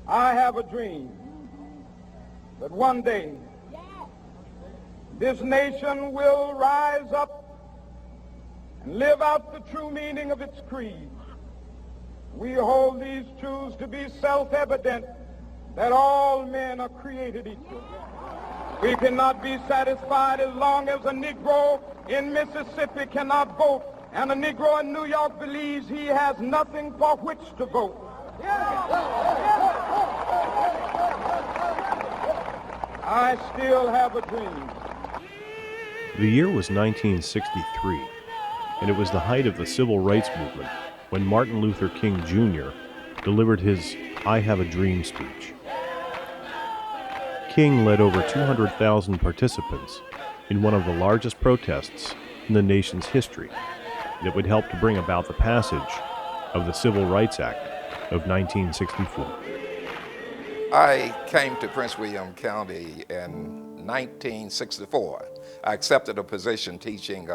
I have a dream that one day this nation will rise up and live out the true meaning of its creed. We hold these truths to be self-evident, that all men are created equal. We cannot be satisfied as long as a Negro in Mississippi cannot vote and a Negro in New York believes he has nothing for which to vote. I still have a dream. The year was 1963, and it was the height of the civil rights movement when Martin Luther King Jr. delivered his I Have a Dream speech. King led over 200,000 participants in one of the largest protests in the nation's history that would help to bring about the passage of the Civil Rights Act of 1964. I came to Prince William County in 1964. I accepted a position teaching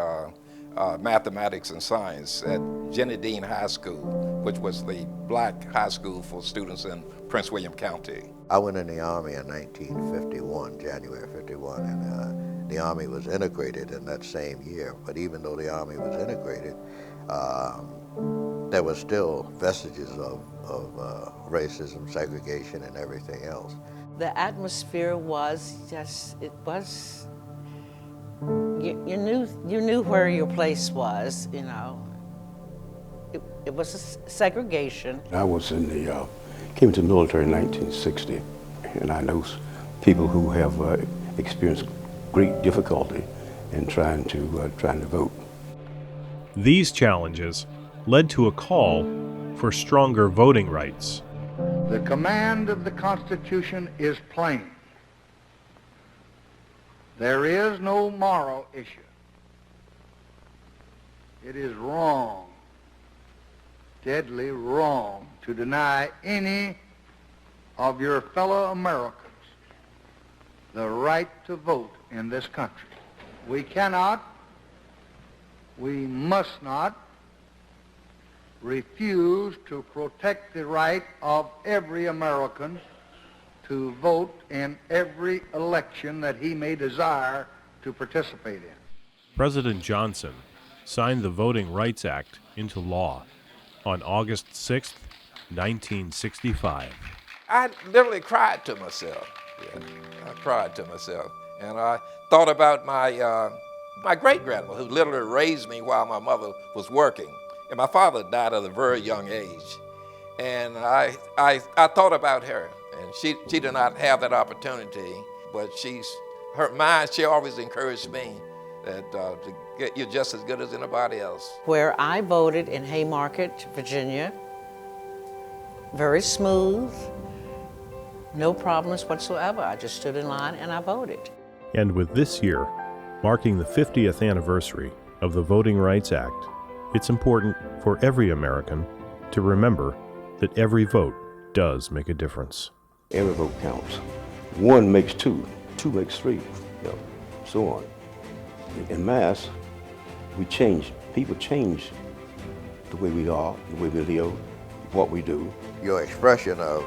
mathematics and science at Jenny Dean High School, which was the black high school for students in Prince William County. I went in the Army in 1951, January 51, and the Army was integrated in that same year. But even though the Army was integrated, there were still vestiges of racism, segregation, and everything else. The atmosphere was just, it was, you knew where your place was, you know. It was a segregation. I was came into the military in 1960, and I know people who have experienced great difficulty in trying to vote. These challenges led to a call for stronger voting rights. The command of the Constitution is plain. There is no moral issue. It is wrong, deadly wrong, to deny any of your fellow Americans the right to vote in this country. We cannot, we must not refuse to protect the right of every American to vote in every election that he may desire to participate in. President Johnson signed the Voting Rights Act into law on August 6, 1965. I literally cried to myself. Yeah, I cried to myself. And I thought about my great-grandmother, who literally raised me while my mother was working. And my father died at a very young age. And I thought about her. And she did not have that opportunity, but her mind, she always encouraged me that you're just as good as anybody else. Where I voted in Haymarket, Virginia, very smooth, no problems whatsoever. I just stood in line and I voted. And with this year marking the 50th anniversary of the Voting Rights Act, it's important for every American to remember that every vote does make a difference. Every vote counts. One makes two, two makes three, so on. In mass, people change the way we are, the way we live, what we do. Your expression of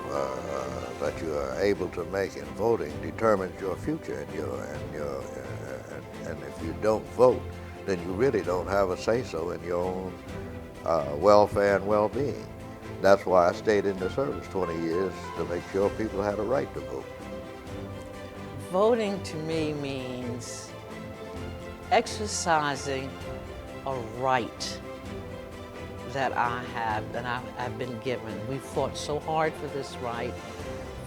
that you are able to make in voting determines your future, and if you don't vote, then you really don't have a say-so in your own welfare and well-being. That's why I stayed in the service 20 years, to make sure people had a right to vote. Voting to me means exercising a right that I have, that I've been given. We fought so hard for this right.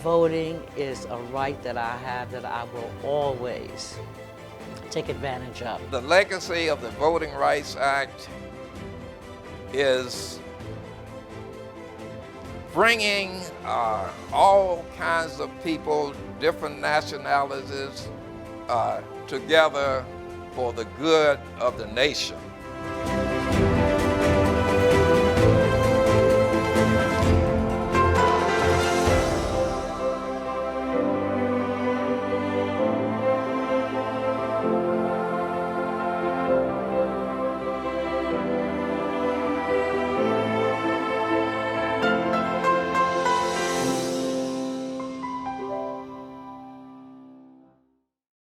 Voting is a right that I have that I will always take advantage of. The legacy of the Voting Rights Act is bringing all kinds of people, different nationalities, together for the good of the nation.